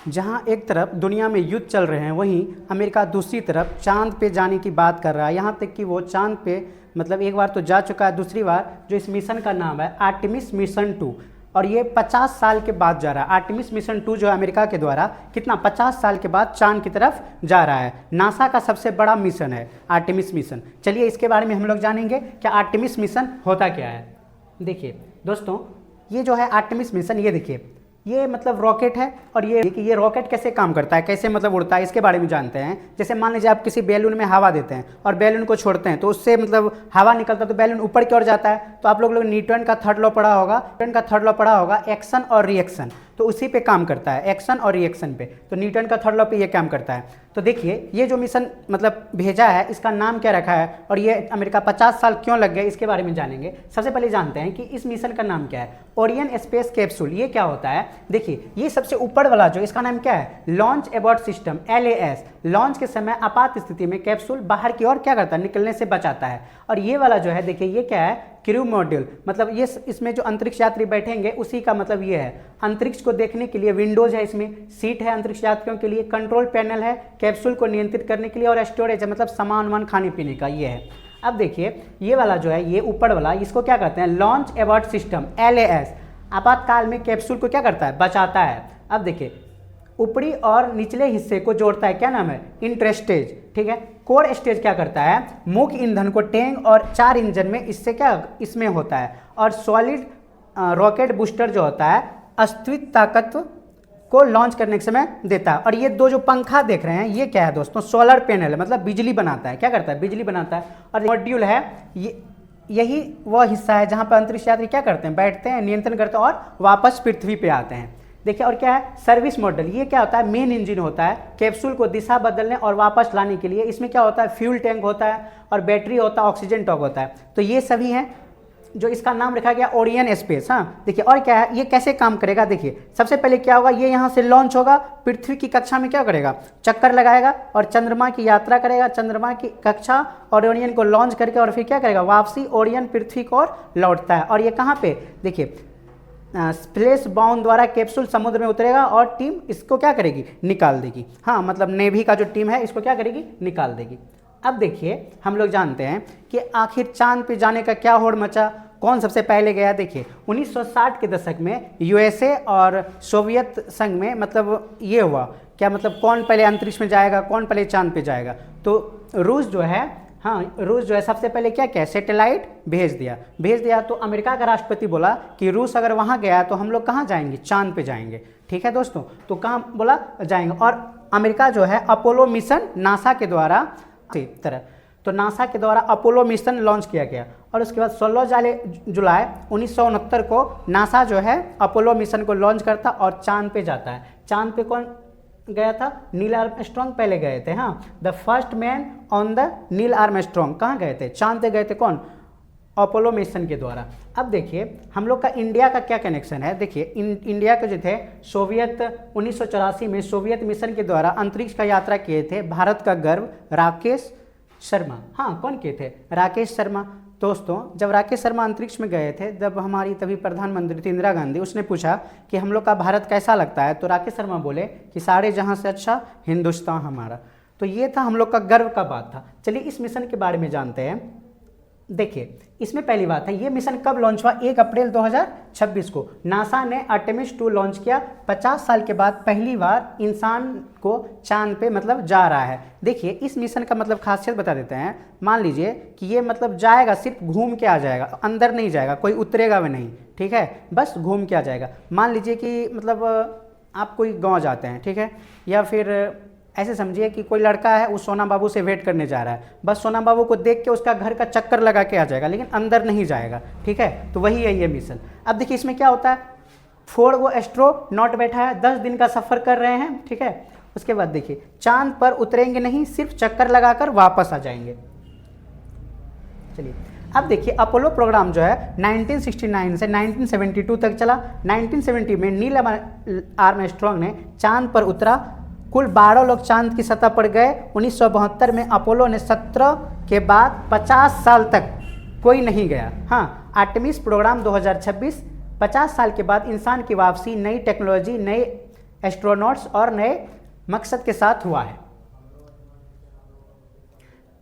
जहां एक तरफ दुनिया में युद्ध चल रहे हैं, वहीं अमेरिका दूसरी तरफ चांद पे जाने की बात कर रहा है। यहां तक कि वो चांद पे मतलब एक बार तो जा चुका है, दूसरी बार जो इस मिशन का नाम है आर्टेमिस मिशन 2, और ये 50 साल के बाद जा रहा है। आर्टेमिस मिशन 2 जो है अमेरिका के द्वारा कितना 50 साल के बाद चांद की तरफ जा रहा है। नासा का सबसे बड़ा मिशन है आर्टेमिस मिशन। चलिए इसके बारे में हम लोग जानेंगे क्या आर्टेमिस मिशन होता क्या है। देखिए दोस्तों, ये जो है आर्टेमिस मिशन, ये देखिए ये मतलब रॉकेट है, और ये रॉकेट कैसे काम करता है, कैसे मतलब उड़ता है, इसके बारे में जानते हैं। जैसे मान लीजिए आप किसी बैलून में हवा देते हैं और बैलून को छोड़ते हैं तो उससे मतलब हवा निकलता है, तो बैलून ऊपर की ओर जाता है। तो आप लोग न्यूटन का थर्ड लॉ पढ़ा होगा, एक्शन और रिएक्शन, तो उसी पे काम करता है, एक्शन और रिएक्शन पे। तो न्यूटन का थर्ड लॉ पे ये काम करता है। तो देखिए ये जो मिशन मतलब भेजा है, इसका नाम क्या रखा है, और ये अमेरिका 50 साल क्यों लग गए, इसके बारे में जानेंगे। सबसे पहले जानते हैं कि इस मिशन का नाम क्या है, ओरियन स्पेस कैप्सूल। ये क्या होता है, देखिए ये सबसे ऊपर वाला जो, इसका नाम क्या है, launch abort system, LAS। Launch के समय आपात स्थिति में कैप्सूल बाहर की ओर क्या करता है, निकलने से बचाता है। और ये वाला जो है देखिए ये क्या है, क्रू मॉड्यूल, मतलब ये इसमें जो अंतरिक्ष यात्री बैठेंगे उसी का मतलब ये है। अंतरिक्ष को देखने के लिए विंडोज है, इसमें सीट है अंतरिक्ष यात्रियों के लिए, कंट्रोल पैनल है कैप्सूल को नियंत्रित करने के लिए, और स्टोरेज है मतलब सामान खाने पीने का, ये है। अब देखिए ये वाला जो है, ये ऊपर वाला, इसको क्या कहते हैं, लॉन्च एबॉर्ट सिस्टम, LAS। आपातकाल में कैप्सूल को क्या करता है, बचाता है। अब देखिए ऊपरी और निचले हिस्से को जोड़ता है, क्या नाम है, इंटरस्टेज, ठीक है। कोर स्टेज क्या करता है, मुख्य ईंधन को टैंक और 4 इंजन में इससे क्या इसमें होता है। और सॉलिड रॉकेट बूस्टर जो होता है अस्तित्व ताकत को लॉन्च करने के समय देता है। और ये दो जो पंखा देख रहे हैं ये क्या है दोस्तों, सोलर पैनल है, मतलब बिजली बनाता है। क्या करता है, बिजली बनाता है। और मॉड्यूल है, यही वह हिस्सा है जहाँ पर अंतरिक्ष यात्री क्या करते हैं, बैठते हैं, नियंत्रण करते हैं और वापस पृथ्वी पे आते हैं। देखिए और क्या है, सर्विस मॉडल, ये क्या होता है, मेन इंजन होता है कैप्सूल को दिशा बदलने और वापस लाने के लिए। इसमें क्या होता है, फ्यूल टैंक होता है और बैटरी होता है, ऑक्सीजन टैंक होता है। तो ये सभी हैं जो इसका नाम रखा गया ओरियन स्पेस। हाँ देखिए और क्या है, ये कैसे काम करेगा, देखिए सबसे पहले क्या होगा, ये यहाँ से लॉन्च होगा, पृथ्वी की कक्षा में क्या करेगा, चक्कर लगाएगा और चंद्रमा की यात्रा करेगा। चंद्रमा की कक्षा और ओरियन को लॉन्च करके और फिर क्या करेगा, वापसी ओरियन पृथ्वी को और लौटता है। और ये कहाँ पे, देखिए स्प्लेश बाउंड द्वारा कैप्सूल समुद्र में उतरेगा और टीम इसको क्या करेगी, निकाल देगी। हाँ मतलब नेवी का जो टीम है इसको क्या करेगी, निकाल देगी। अब देखिए हम लोग जानते हैं कि आखिर चांद पे जाने का क्या होड़ मचा, कौन सबसे पहले गया। देखिए 1960 के दशक में USA और सोवियत संघ में मतलब ये हुआ क्या, मतलब कौन पहले अंतरिक्ष में जाएगा, कौन पहले चांद पे जाएगा। तो रूस जो है सबसे पहले क्या सैटेलाइट भेज दिया। तो अमेरिका का राष्ट्रपति बोला कि रूस अगर वहाँ गया तो हम लोग कहाँ जाएंगे, चांद पे जाएंगे। ठीक है दोस्तों, तो कहाँ बोला जाएंगे। और अमेरिका जो है अपोलो मिशन नासा के द्वारा तो नासा के द्वारा अपोलो मिशन लॉन्च किया गया। और उसके बाद 16 जुलाई 1969 को नासा जो है अपोलो मिशन को लॉन्च करता और चांद पे जाता है। चांद पे कौन गया था, नील आर्मस्ट्रॉन्ग पहले गए थे। हाँ, the first man on the Neil Armstrong कहाँ गए थे, चांद पे गए थे। कौन, अपोलो मिशन के द्वारा। अब देखिए हम लोग का इंडिया का क्या कनेक्शन है। देखिए इंडिया के जो थे सोवियत 1984 में सोवियत मिशन के द्वारा अंतरिक्ष का यात्रा किए थे भारत का गर्व राकेश शर्मा। हाँ कौन किए थे, राकेश शर्मा। दोस्तों जब राकेश शर्मा अंतरिक्ष में गए थे, जब हमारी तभी प्रधानमंत्री थी इंदिरा गांधी, उसने पूछा कि हम लोग का भारत कैसा लगता है, तो राकेश शर्मा बोले कि सारे जहां से अच्छा हिंदुस्तान हमारा। तो ये था हम लोग का गर्व का बात था। चलिए इस मिशन के बारे में जानते हैं। देखिए इसमें पहली बात है, ये मिशन कब लॉन्च हुआ, 1 अप्रैल 2026 को नासा ने आर्टेमिस 2 लॉन्च किया। 50 साल के बाद पहली बार इंसान को चांद पे मतलब जा रहा है। देखिए इस मिशन का मतलब खासियत बता देते हैं। मान लीजिए कि ये मतलब जाएगा, सिर्फ घूम के आ जाएगा, अंदर नहीं जाएगा, कोई उतरेगा भी नहीं, ठीक है, बस घूम के आ जाएगा। मान लीजिए कि मतलब आप कोई गाँव जाते हैं, ठीक है, या फिर ऐसे समझिए कि कोई लड़का है वो सोना बाबू से वेट करने जा रहा है, बस सोना बाबू को देख के उसका घर का चक्कर लगा के आ जाएगा, लेकिन अंदर नहीं जाएगा। ठीक है, तो वही है ये मिशन। अब देखिए इसमें क्या होता है, 4 वो एस्ट्रोनॉट बैठा है, 10 दिन का सफ़र कर रहे हैं। ठीक है, उसके बाद देखिए चांद पर उतरेंगे नहीं, सिर्फ चक्कर लगाकर वापस आ जाएंगे। चलिए अब देखिए अपोलो प्रोग्राम जो है 1969 से 1972 तक चला। 1970 में नील आर्मस्ट्रॉन्ग ने चांद पर उतरा। कुल 12 लोग चांद की सतह पर गए। 1972 में अपोलो ने 17 के बाद 50 साल तक कोई नहीं गया। हाँ, आर्टेमिस प्रोग्राम 2026, 50 साल के बाद इंसान की वापसी, नई टेक्नोलॉजी, नए एस्ट्रोनॉट्स और नए मकसद के साथ हुआ है।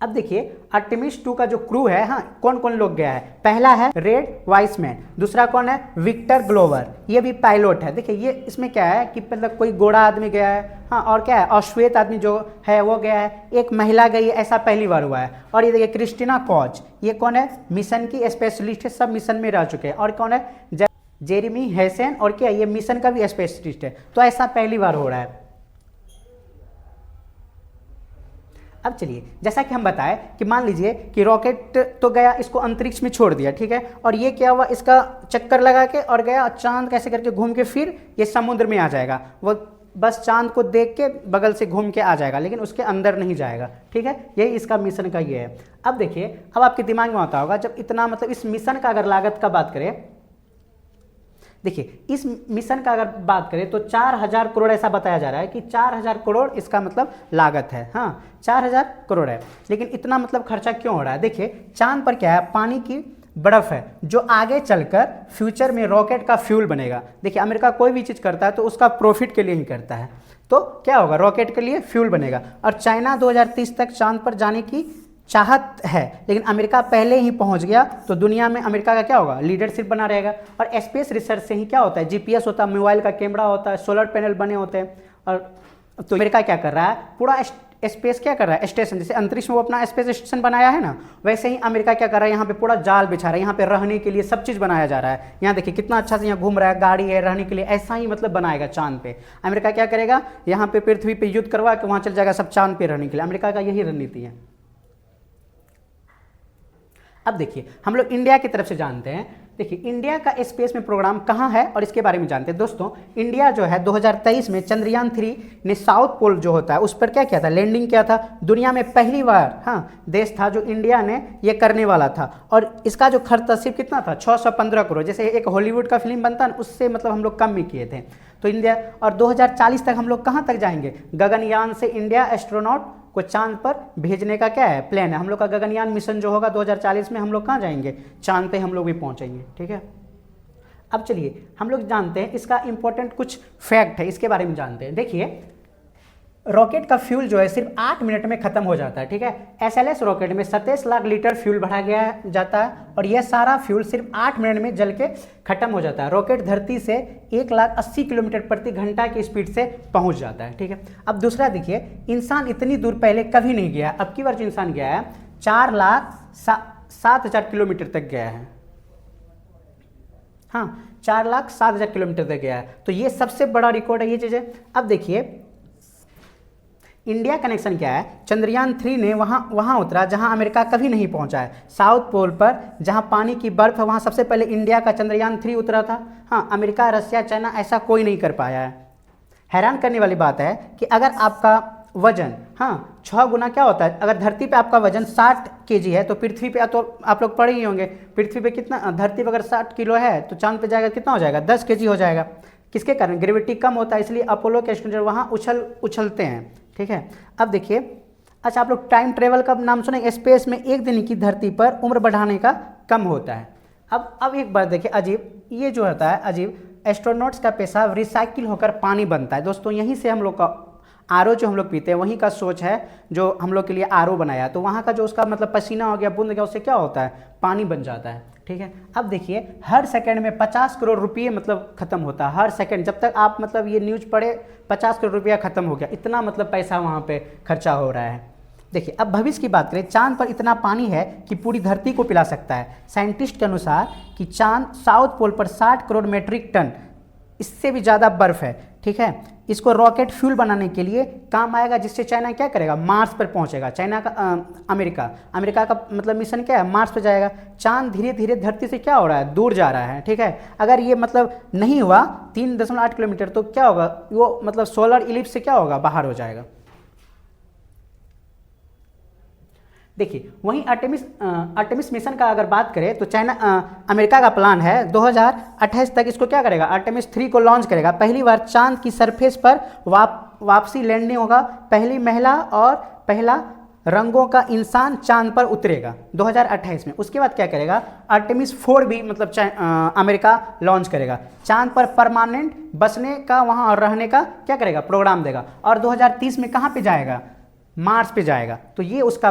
अब देखिए आर्टेमिस 2 का जो क्रू है, हाँ कौन कौन लोग गया है। पहला है रेड वाइसमैन, दूसरा कौन है विक्टर ग्लोवर, ये भी पायलट है। देखिए ये इसमें क्या है कि मतलब कोई गोरा आदमी गया है, हाँ और क्या है और श्वेत आदमी जो है वो गया है, एक महिला गई है, ऐसा पहली बार हुआ है। और ये देखिए क्रिस्टीना कॉच, ये कौन है मिशन की स्पेशलिस्ट है, सब मिशन में रह चुके हैं। और कौन है जेरेमी हैसन, और क्या ये मिशन का भी स्पेशलिस्ट है। तो ऐसा पहली बार हो रहा है। अब चलिए जैसा कि हम बताएं कि मान लीजिए कि रॉकेट तो गया, इसको अंतरिक्ष में छोड़ दिया, ठीक है, और ये क्या हुआ इसका चक्कर लगा के और गया, चांद कैसे करके घूम के फिर ये समुद्र में आ जाएगा। वो बस चांद को देख के बगल से घूम के आ जाएगा, लेकिन उसके अंदर नहीं जाएगा, ठीक है। यही इसका मिशन का ये है। अब देखिए अब आपके दिमाग में आता होगा जब इतना मतलब इस मिशन का अगर लागत का बात करें, देखिए इस मिशन का अगर बात करें तो 4000 करोड़ ऐसा बताया जा रहा है कि 4000 करोड़ इसका मतलब लागत है। हाँ 4000 करोड़ है, लेकिन इतना मतलब खर्चा क्यों हो रहा है। देखिए चांद पर क्या है, पानी की बर्फ है जो आगे चलकर फ्यूचर में रॉकेट का फ्यूल बनेगा। देखिए अमेरिका कोई भी चीज़ करता है तो उसका प्रॉफिट के लिए ही करता है, तो क्या होगा रॉकेट के लिए फ्यूल बनेगा। और चाइना 2030 तक चांद पर जाने की चाहत है, लेकिन अमेरिका पहले ही पहुंच गया, तो दुनिया में अमेरिका का क्या होगा लीडरशिप बना रहेगा। और स्पेस रिसर्च से ही क्या होता है, जीपीएस होता है, मोबाइल का कैमरा होता है, सोलर पैनल बने होते हैं। और तो अमेरिका क्या कर रहा है, पूरा स्पेस क्या कर रहा है स्टेशन, जैसे अंतरिक्ष में वो अपना स्पेस स्टेशन बनाया है ना, वैसे ही अमेरिका क्या कर रहा है, यहाँ पे पूरा जाल बिछा रहा है, यहाँ पे रहने के लिए सब चीज़ बनाया जा रहा है। यहाँ देखिए कितना अच्छा से यहाँ घूम रहा है, गाड़ी है रहने के लिए, ऐसा ही मतलब बनाएगा चांद पे। अमेरिका क्या करेगा, यहाँ पे पृथ्वी पे युद्ध करवा के वहाँ चल जाएगा सब चांद पे रहने के लिए। अमेरिका का यही रणनीति है। अब देखिए हम लोग इंडिया की तरफ से जानते हैं। देखिए इंडिया का स्पेस में प्रोग्राम कहाँ है और इसके बारे में जानते हैं। दोस्तों इंडिया जो है 2023 में चंद्रयान 3 ने साउथ पोल जो होता है उस पर क्या किया था, लैंडिंग किया था। दुनिया में पहली बार हाँ देश था जो इंडिया ने ये करने वाला था। और इसका जो खर्च था सिर्फ कितना था, 615 करोड़। जैसे एक हॉलीवुड का फिल्म बनता है उससे मतलब हम लोग कम में किए थे। तो इंडिया और 2040 तक हम लोग कहाँ तक जाएंगे, गगनयान से इंडिया एस्ट्रोनॉट को चांद पर भेजने का क्या है प्लान है। हम लोग का गगनयान मिशन जो होगा 2040 में हम लोग कहाँ जाएंगे, चांद पे हम लोग भी पहुँचेंगे, ठीक है। अब चलिए हम लोग जानते हैं इसका इंपॉर्टेंट कुछ फैक्ट है, इसके बारे में जानते हैं। देखिए रॉकेट का फ्यूल जो है सिर्फ 8 मिनट में खत्म हो जाता है, ठीक है। एसएलएस रॉकेट में 27 लाख लीटर फ्यूल भरा गया जाता है और यह सारा फ्यूल सिर्फ 8 मिनट में जल के खत्म हो जाता है। रॉकेट धरती से 180 किलोमीटर प्रति घंटा की स्पीड से पहुंच जाता है, ठीक है। अब दूसरा देखिए इंसान इतनी दूर पहले कभी नहीं गया, अब की बार जो इंसान गया है 4,07,000 किलोमीटर तक गया है। हाँ 4,07,000 किलोमीटर तक गया है, तो ये सबसे बड़ा रिकॉर्ड है ये चीज़ें। अब देखिए इंडिया कनेक्शन क्या है, चंद्रयान 3 ने वहाँ उतरा जहाँ अमेरिका कभी नहीं पहुँचा है। साउथ पोल पर जहाँ पानी की बर्फ है वहाँ सबसे पहले इंडिया का चंद्रयान 3 उतरा था। हाँ अमेरिका रसिया चाइना ऐसा कोई नहीं कर पाया है। हैरान करने वाली बात है कि अगर आपका वजन 6 गुना क्या होता है, अगर धरती पे आपका वजन 60 केजी है तो पृथ्वी पे तो आप लोग पढ़े ही होंगे, पृथ्वी पे कितना, धरती पे अगर 60 किलो है तो चांद पे जाएगा कितना हो जाएगा, 10 केजी हो जाएगा। किसके कारण, ग्रेविटी कम होता है, इसलिए अपोलो के एस्ट्रोनॉट वहाँ उछलते हैं, ठीक है। अब देखिए अच्छा आप लोग टाइम ट्रेवल का नाम सुने, स्पेस में एक दिन की धरती पर उम्र बढ़ाने का कम होता है। अब एक बात देखिए अजीब, ये जो होता है अजीब, एस्ट्रोनॉट्स का पेशाब रिसाइकिल होकर पानी बनता है। दोस्तों यहीं से हम लोग का आरओ जो हम लोग पीते हैं वहीं का सोच है जो हम लोग के लिए आरओ बनाया, तो वहाँ का जो उसका मतलब पसीना हो गया, बूंद गया, उससे क्या होता है, पानी बन जाता है, ठीक है। अब देखिए हर सेकंड में 50 करोड़ रुपये मतलब खत्म होता है, हर सेकंड। जब तक आप मतलब ये न्यूज़ पढ़े 50 करोड़ रुपया खत्म हो गया, इतना मतलब पैसा वहाँ पे खर्चा हो रहा है। देखिए अब भविष्य की बात करें, चांद पर इतना पानी है कि पूरी धरती को पिला सकता है। साइंटिस्ट के अनुसार कि चांद साउथ पोल पर 60 करोड़ मेट्रिक टन, इससे भी ज़्यादा बर्फ़ है, ठीक है। इसको रॉकेट फ्यूल बनाने के लिए काम आएगा, जिससे चाइना क्या करेगा, मार्स पर पहुंचेगा। चाइना का अमेरिका का मतलब मिशन क्या है, मार्स पर जाएगा। चांद धीरे धीरे धरती से क्या हो रहा है, दूर जा रहा है, ठीक है। अगर ये मतलब नहीं हुआ 3.8 किलोमीटर तो क्या होगा, वो मतलब सोलर इलिप्स से क्या होगा, बाहर हो जाएगा। देखिए वहीं आर्टेमिस मिशन का अगर बात करें तो अमेरिका का प्लान है 2028 तक इसको क्या करेगा, आर्टेमिस 3 को लॉन्च करेगा। पहली बार चांद की सरफेस पर वापसी लैंडिंग होगा। पहली महिला और पहला रंगों का इंसान चांद पर उतरेगा 2028 में। उसके बाद क्या करेगा, आर्टेमिस 4 भी मतलब अमेरिका लॉन्च करेगा, चांद पर परमानेंट बसने का वहाँ और रहने का क्या करेगा, प्रोग्राम देगा। और 2030 में कहाँ पे जाएगा, मार्स पे जाएगा। तो ये उसका